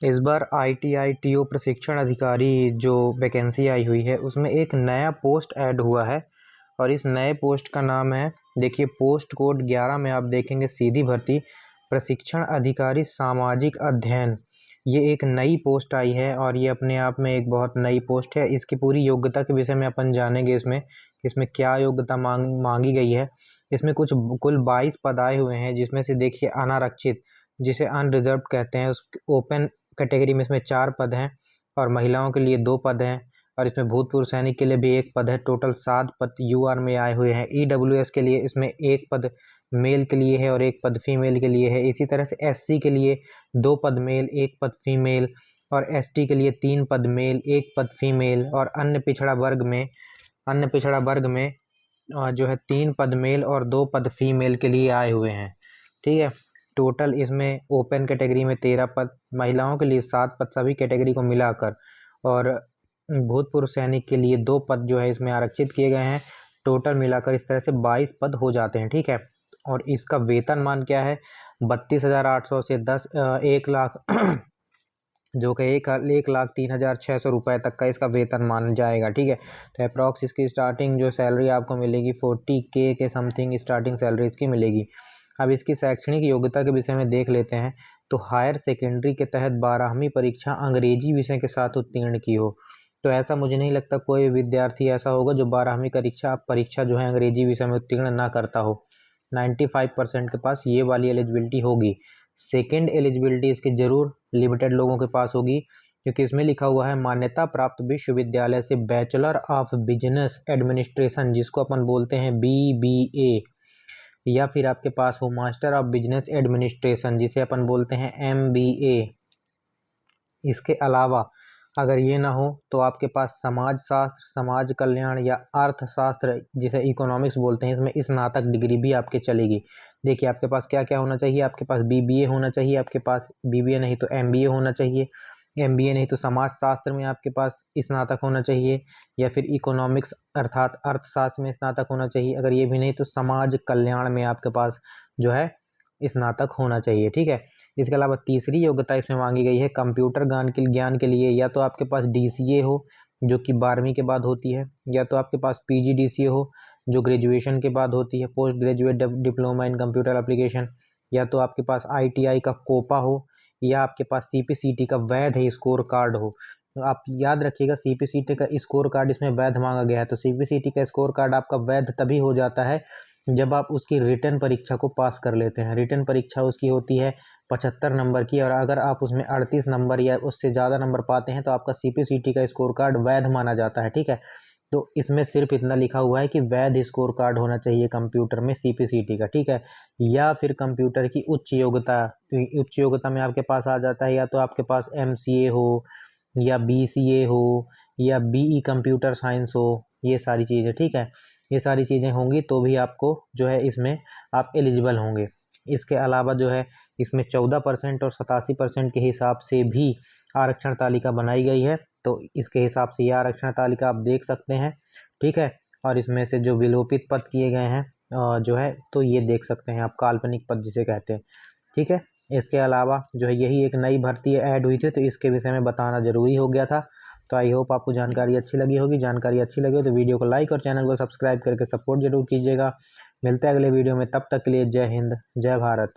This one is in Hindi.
इस बार ITI TO प्रशिक्षण अधिकारी जो वैकेंसी आई हुई है उसमें एक नया पोस्ट ऐड हुआ है और इस नए पोस्ट का नाम है, देखिए पोस्ट कोड 11 में आप देखेंगे सीधी भर्ती प्रशिक्षण अधिकारी सामाजिक अध्ययन। ये एक नई पोस्ट आई है और ये अपने आप में एक बहुत नई पोस्ट है। इसकी पूरी योग्यता के विषय में अपन जानेंगे इसमें क्या योग्यता मांगी गई है। इसमें कुल 22 पद आए हुए हैं, जिसमें से देखिए अनारक्षित जिसे अनरिजर्व कहते हैं, उस ओपन कैटेगरी में इसमें 4 पद हैं और महिलाओं के लिए 2 पद हैं और इसमें भूतपूर्व सैनिक के लिए भी 1 पद है। टोटल 7 पद UR में आए हुए हैं। EWS के लिए इसमें 1 पद मेल के लिए है और 1 पद फीमेल के लिए है। इसी तरह से SC के लिए 2 पद मेल 1 पद फीमेल और ST के लिए 3 पद मेल 1 पद फीमेल और अन्य पिछड़ा वर्ग में जो है 3 पद मेल और 2 पद फीमेल के लिए आए हुए हैं। ठीक है, टोटल इसमें ओपन कैटेगरी में 13 पद, महिलाओं के लिए 7 पद सभी कैटेगरी को मिलाकर, और भूतपूर्व सैनिक के लिए 2 पद जो है इसमें आरक्षित किए गए हैं। टोटल मिलाकर इस तरह से 22 पद हो जाते हैं। ठीक है, और इसका वेतनमान क्या है, 32,800 से 1 लाख जो कि 1,03,600 रुपये तक का इसका वेतन मान जाएगा। ठीक है, तो अप्रॉक्स इसकी स्टार्टिंग जो सैलरी आपको मिलेगी 40K के समथिंग स्टार्टिंग सैलरी इसकी मिलेगी। अब इसकी शैक्षणिक योग्यता के विषय में देख लेते हैं। तो हायर सेकेंडरी के तहत 12वीं परीक्षा अंग्रेजी विषय के साथ उत्तीर्ण की हो। तो ऐसा मुझे नहीं लगता कोई विद्यार्थी ऐसा होगा जो 12वीं परीक्षा जो है अंग्रेजी विषय में उत्तीर्ण ना करता हो। 95% के पास ये वाली एलिजिबिलिटी होगी। सेकेंड एलिजिबिलिटी इसकी जरूर लिमिटेड लोगों के पास होगी, क्योंकि इसमें लिखा हुआ है मान्यता प्राप्त विश्वविद्यालय से बैचलर ऑफ बिजनेस एडमिनिस्ट्रेशन, जिसको अपन बोलते हैं BBA, या फिर आपके पास हो मास्टर ऑफ बिजनेस एडमिनिस्ट्रेशन जिसे अपन बोलते हैं MBA। इसके अलावा अगर ये ना हो तो आपके पास समाज शास्त्र, समाज कल्याण या अर्थशास्त्र जिसे इकोनॉमिक्स बोलते हैं, इसमें स्नातक डिग्री भी आपके चलेगी। देखिए आपके पास क्या क्या होना चाहिए, आपके पास BBA होना चाहिए, आपके पास BBA नहीं तो MBA होना चाहिए, MBA नहीं तो समाज शास्त्र में आपके पास स्नातक होना चाहिए, या फिर इकोनॉमिक्स अर्थात अर्थशास्त्र में स्नातक होना चाहिए। अगर ये भी नहीं तो समाज कल्याण में आपके पास जो है स्नातक होना चाहिए। ठीक है, इसके अलावा तीसरी योग्यता इसमें मांगी गई है कंप्यूटर ज्ञान के लिए, या तो आपके पास DCA हो जो कि 12वीं के बाद होती है, या तो आपके पास PGDCA हो जो ग्रेजुएशन के बाद होती है, post graduate diploma in computer application, या तो आपके पास ITI का कोपा हो, या आपके पास CPCT का वैध स्कोर कार्ड हो। तो आप याद रखिएगा CPCT का स्कोर कार्ड इसमें वैध मांगा गया है। तो CPCT का स्कोर कार्ड आपका वैध तभी हो जाता है जब आप उसकी रिटन परीक्षा को पास कर लेते हैं। रिटन परीक्षा उसकी होती है 75 नंबर की, और अगर आप उसमें 38 नंबर या उससे ज़्यादा नंबर पाते हैं तो आपका CPCT का स्कोर कार्ड वैध माना जाता है। ठीक है, तो इसमें सिर्फ इतना लिखा हुआ है कि वैध स्कोर कार्ड होना चाहिए कंप्यूटर में CPCT का। ठीक है, या फिर कंप्यूटर की उच्च योग्यता में आपके पास आ जाता है, या तो आपके पास MCA हो या BCA हो या BE कंप्यूटर साइंस हो, ये सारी चीज़ें। ठीक है, ये सारी चीज़ें होंगी तो भी आपको जो है इसमें आप एलिजिबल होंगे। इसके अलावा जो है इसमें 14% और 87% के हिसाब से भी आरक्षण तालिका बनाई गई है। तो इसके हिसाब से ये आरक्षण तालिका आप देख सकते हैं। ठीक है, और इसमें से जो विलोपित पद किए गए हैं जो है तो ये देख सकते हैं आप, काल्पनिक पद जिसे कहते हैं। ठीक है, इसके अलावा जो है यही एक नई भर्ती ऐड हुई थी तो इसके विषय में बताना जरूरी हो गया था। तो आई होप आपको जानकारी अच्छी लगी होगी। जानकारी अच्छी लगी हो तो वीडियो को लाइक और चैनल को सब्सक्राइब करके सपोर्ट जरूर कीजिएगा। मिलते हैं अगले वीडियो में, तब तक के लिए जय हिंद जय भारत।